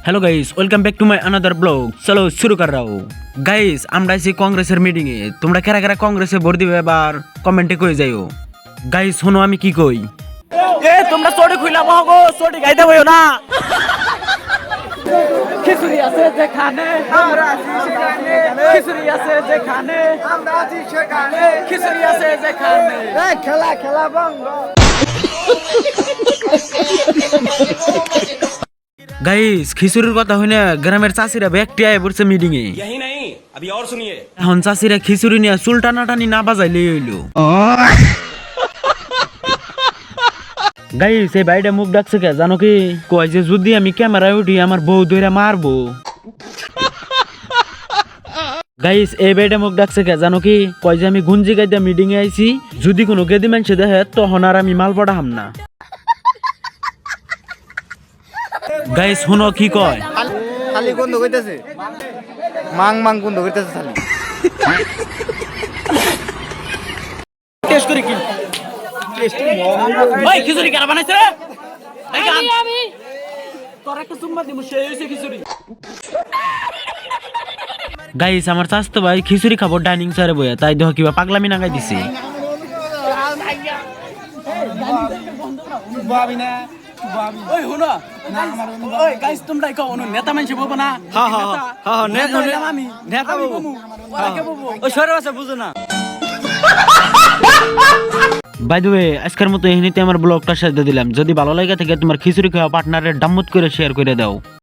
Hello guys, welcome back to my another blog. चलो शुरू कर रहा हूँ। गाइस আমরা আছি কংগ্রেসের মিটিং এ। তোমরা কারা কারা কংগ্রেসে ভোট দিবে এবার কমেন্টে কই যাইও। গাইস শোনো আমি কি কই। এ তোমরা চড়ে খুইলা বহগো, চড়ে গাইতে বইও না। খিচুড়ি আছে যেখানে আমরা আছি সেখানে, খিচুড়ি আছে যেখানে আমরা আছি সেখানে, খিচুড়ি আছে যেখানে। এ খেলা খেলা বঙ্গ। গাইস খিচুড়ির কথা হইনা গ্রামের চাষিরা ব্যাগটি আয় পড়ছে মিটিং এ। यही नहीं, अभी और सुनिए। এখন চাষিরা খিচুড়ি নিয়ে চুল টানাটানি না বাজাইলে হইলো। গাইস এই ভাইটা মুখ ডাকছে কে জানো কি? কয় যে যদি আমি ক্যামেরায় উঠি আমার বউ ধরে মারবো। গাইস এই ভাইটা মুখ ডাকছে কে জানো কি? কয় যে আমি গুঞ্জি গাইতে মিটিং এ আইছি, যদি কোনো গেদি মানুষে দেখে তখন আর আমি মাল পড়াহাম না। গাইস শুনো কি কয়। খালি গন্ধ কইতেছে মাং মাং গন্ধ কইতেছে খালি টেস্ট করি কি টেস্ট ওই খিচুড়ি কারা বানাইছে রে? আমি তোর একটা চুম্মা দিমু সেই হইছে খিচুড়ি। গাইস আমার চাচতো ভাই খিচুড়ি খাবো ডাইনিং চেয়ারে বইয়া, তাই দেখো কিবা পাগলামি নাগাই দিছে। ওই হুনো ওই গাইস তোমরা কও অনু নেতা মানছে বলবো না। হ্যাঁ হ্যাঁ হ্যাঁ নেতা আমি নেতা বলবো ওকে বলবো ওই সরে আছে বুঝো না। বাই দ্য ওয়ে আজকের মতো এখানেতে আমার ব্লগটা শেষ করে দিলাম। যদি ভালো লাগে থাকে তোমার খিচুড়ি খাওয়া পার্টনারের ডাম্মত করে শেয়ার করে দাও।